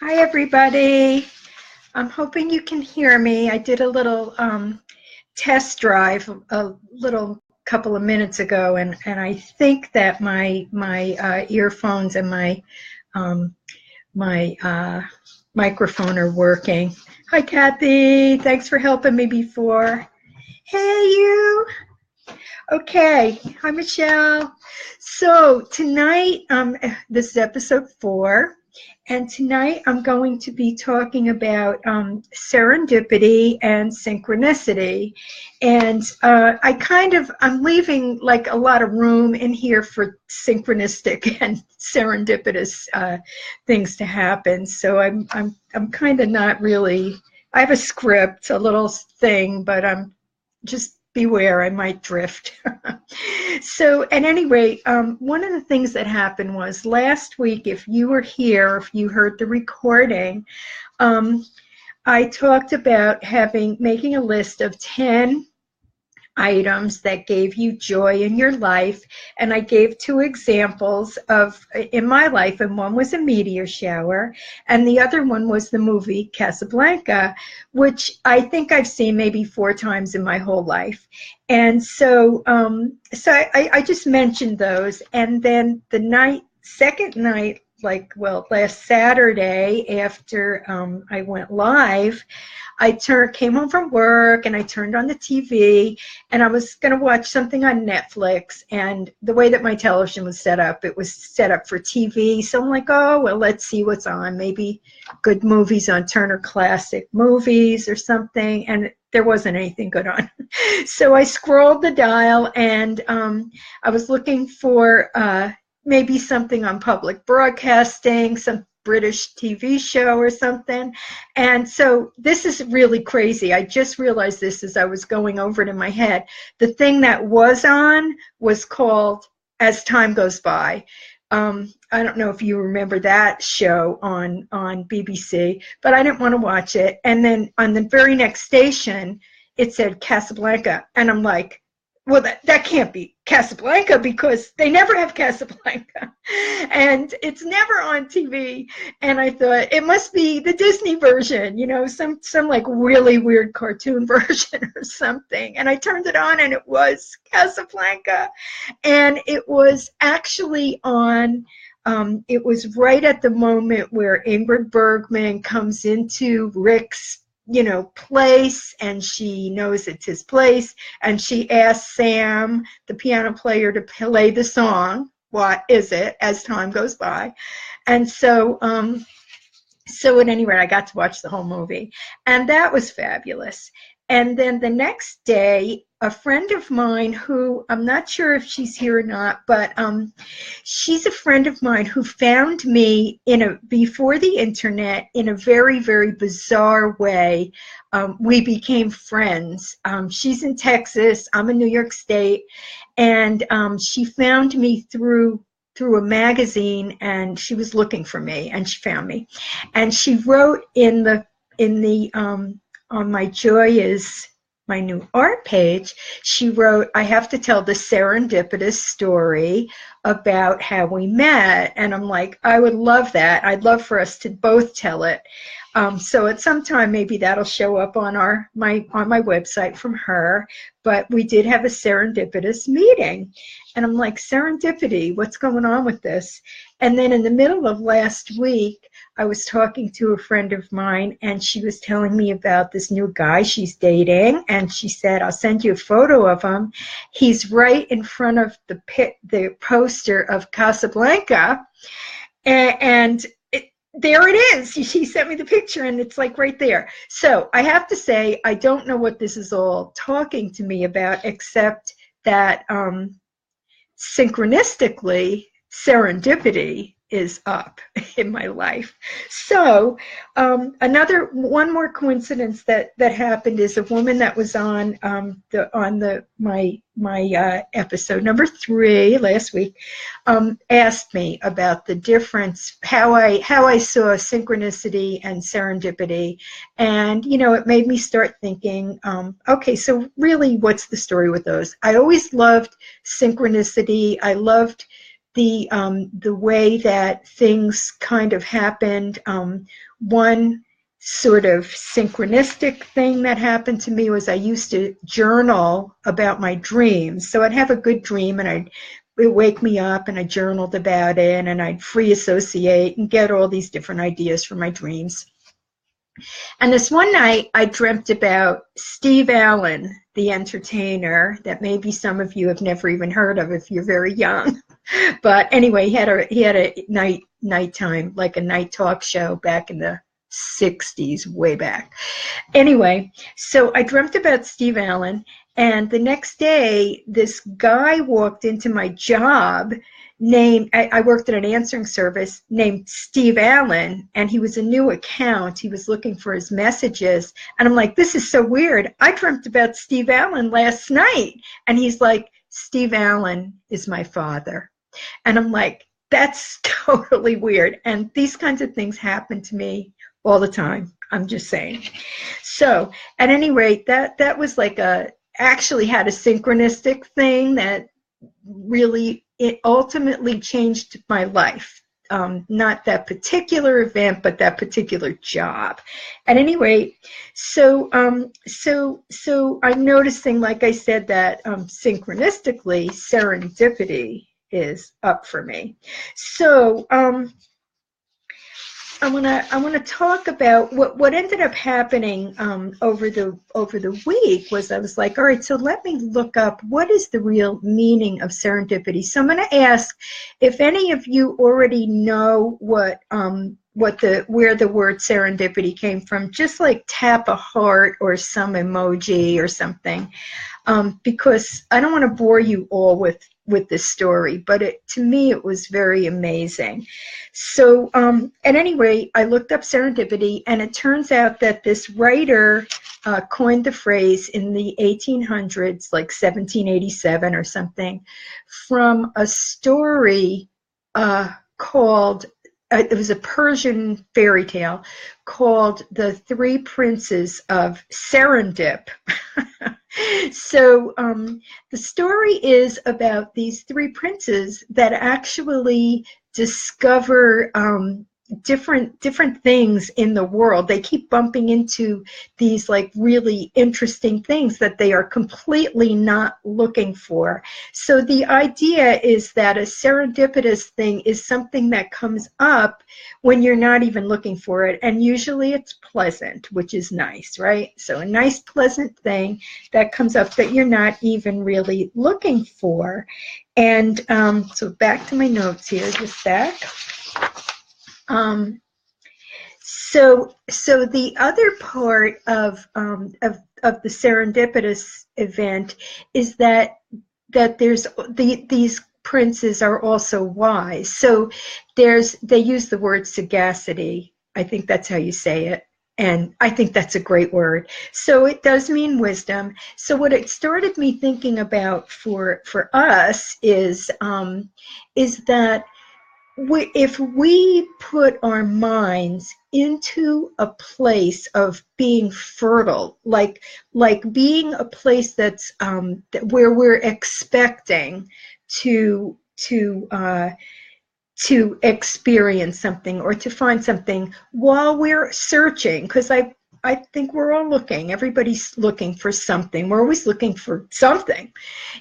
Hi, everybody. I'm hoping you can hear me. I did a little test drive a little couple of minutes ago, and I think that my earphones and my microphone are working. Hi, Kathy. Thanks for helping me before. Hey, you. Okay. Hi, Michelle. So tonight, this is episode 4. And tonight I'm going to be talking about serendipity and synchronicity. And I'm leaving like a lot of room in here for synchronistic and serendipitous things to happen. So I'm kind of not really, I have a script, a little thing, but I'm just beware, I might drift. So at any rate, one of the things that happened was last week, if you were here, if you heard the recording, I talked about making a list of 10 items that gave you joy in your life, and I gave 2 examples in my life, and one was a meteor shower and the other one was the movie Casablanca, which I think I've seen maybe 4 times in my whole life. And so I just mentioned those, and then the second night, last Saturday after I went live, I came home from work and I turned on the TV and I was going to watch something on Netflix, and the way that my television was set up, it was set up for TV. So I'm like, oh, well, let's see what's on. Maybe good movies on Turner Classic Movies or something. And there wasn't anything good on. So I scrolled the dial and I was looking for maybe something on public broadcasting, some British TV show or something. And so this is really crazy. I just realized this as I was going over it in my head. The thing that was on was called As Time Goes By. I don't know if you remember that show on BBC, but I didn't want to watch it. And then on the very next station, it said Casablanca. And I'm like, well, that can't be Casablanca because they never have Casablanca. And it's never on TV. And I thought it must be the Disney version, some like really weird cartoon version or something. And I turned it on and it was Casablanca. And it was actually on, it was right at the moment where Ingrid Bergman comes into Rick's place, and she knows it's his place, and she asks Sam, the piano player, to play the song. What is it? As Time Goes By. And so at any rate, I got to watch the whole movie, and that was fabulous. And then the next day, a friend of mine who, I'm not sure if she's here or not, but she's a friend of mine who found me before the internet in a very, very bizarre way. We became friends. She's in Texas, I'm in New York State, and she found me through a magazine, and she was looking for me, and she found me. And she wrote on my Joy is my new art page, she wrote, I have to tell the serendipitous story about how we met. And I'm like, I would love that. I'd love for us to both tell it. So at some time, maybe that'll show up on my website from her. But we did have a serendipitous meeting. And I'm like, serendipity, what's going on with this? And then in the middle of last week, I was talking to a friend of mine, and she was telling me about this new guy she's dating. And she said, I'll send you a photo of him. He's right in front of the poster of Casablanca. And there it is. She sent me the picture, and it's like right there. So I have to say, I don't know what this is all talking to me about, except that synchronistically, serendipity is up in my life. So one more coincidence that happened is a woman that was on my episode number 3 last week asked me about the difference, how I saw synchronicity and serendipity, and it made me start thinking, okay, so really, what's the story with those? I always loved synchronicity. I loved the way that things kind of happened. One sort of synchronistic thing that happened to me was I used to journal about my dreams. So I'd have a good dream and it would wake me up and I journaled about it and I'd free associate and get all these different ideas from my dreams. And this one night I dreamt about Steve Allen, the entertainer that maybe some of you have never even heard of if you're very young. But anyway, he had a nighttime, like a night talk show back in the 60s, way back. Anyway, so I dreamt about Steve Allen, and the next day this guy walked into my job named, I worked at an answering service, named Steve Allen, and he was a new account. He was looking for his messages, and I'm like, this is so weird. I dreamt about Steve Allen last night. And he's like, Steve Allen is my father. And I'm like, that's totally weird. And these kinds of things happen to me all the time. I'm just saying. So at any rate, that was like actually had a synchronistic thing that really, it ultimately changed my life. Not that particular event, but that particular job. At any rate, so I'm noticing, like I said, that synchronistically, serendipity is up for me. So I want to talk about what ended up happening over the week. Was I was like, all right, so let me look up what is the real meaning of serendipity. So I'm going to ask if any of you already know where the word serendipity came from. Just like tap a heart or some emoji or something, because I don't want to bore you all with this story, but to me it was very amazing. So at any rate, I looked up serendipity, and it turns out that this writer coined the phrase in the 1800s, like 1787 or something, from a story called, it was a Persian fairy tale called The Three Princes of Serendip. So the story is about these three princes that actually discover different things in the world. They keep bumping into these like really interesting things that they are completely not looking for. So the idea is that a serendipitous thing is something that comes up when you're not even looking for it, and usually it's pleasant, which is nice, right? So a nice pleasant thing that comes up that you're not even really looking for. And so back to my notes here, just a sec. So the other part of the serendipitous event is that there's these princes are also wise. So they use the word sagacity. I think that's how you say it. And I think that's a great word. So it does mean wisdom. So what it started me thinking about for us is that if we put our minds into a place of being fertile, like being a place that's where we're expecting to experience something or to find something while we're searching, because I think we're all looking. Everybody's looking for something. We're always looking for something,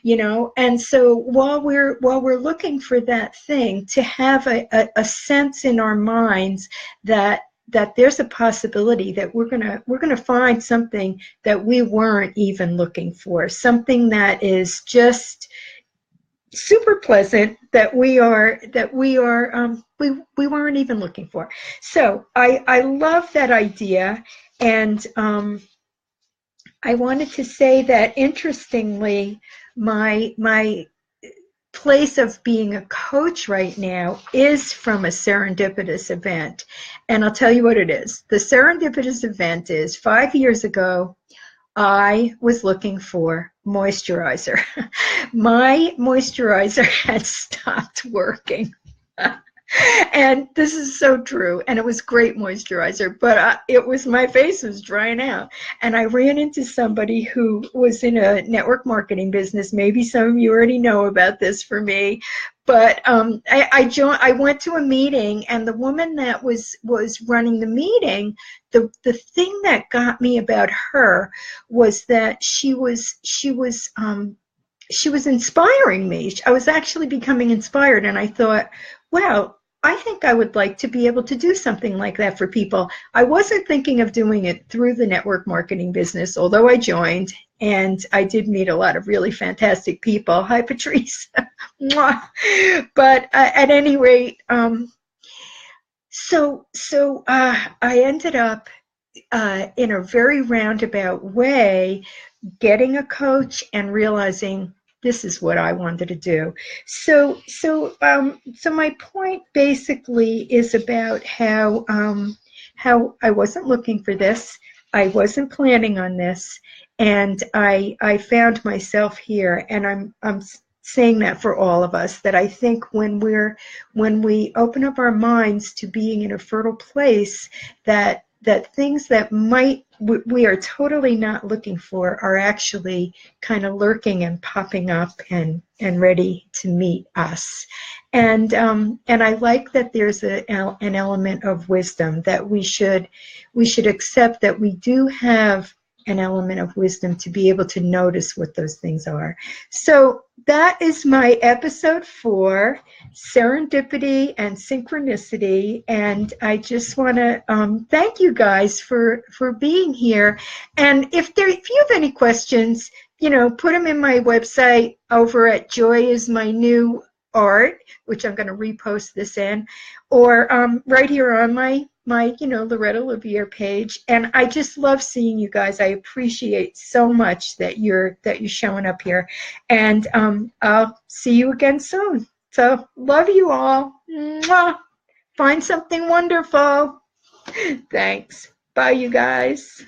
you know. And so while we're looking for that thing, to have a sense in our minds that there's a possibility that we're gonna find something that we weren't even looking for, something that is just super pleasant that we weren't even looking for. So I love that idea. And I wanted to say that, interestingly, my place of being a coach right now is from a serendipitous event. And I'll tell you what it is. The serendipitous event is 5 years ago, I was looking for moisturizer. My moisturizer had stopped working. And this is so true. And it was great moisturizer, but my face was drying out. And I ran into somebody who was in a network marketing business. Maybe some of you already know about this for me. But I went to a meeting, and the woman that was running the meeting, the thing that got me about her was that she was inspiring me. I was actually becoming inspired, and I thought, wow, I think I would like to be able to do something like that for people. I wasn't thinking of doing it through the network marketing business, although I joined, and I did meet a lot of really fantastic people. Hi, Patrice. But at any rate, so I ended up in a very roundabout way getting a coach and realizing this is what I wanted to do. So my point basically is about how I wasn't looking for this, I wasn't planning on this, and I found myself here, and I'm saying that for all of us, that I think when we open up our minds to being in a fertile place, that things that we are totally not looking for are actually kind of lurking and popping up and ready to meet us. And I like that there's an element of wisdom, that we should accept that we do have an element of wisdom to be able to notice what those things are. So that is my episode 4, Serendipity and Synchronicity. And I just want to thank you guys for being here. And if you have any questions, put them in my website over at Joy Is My New Art, which I'm going to repost this in, or right here on my Loretta Olivier page. And I just love seeing you guys. I appreciate so much that you're showing up here. And I'll see you again soon. So love you all. Mwah. Find something wonderful. Thanks. Bye, you guys.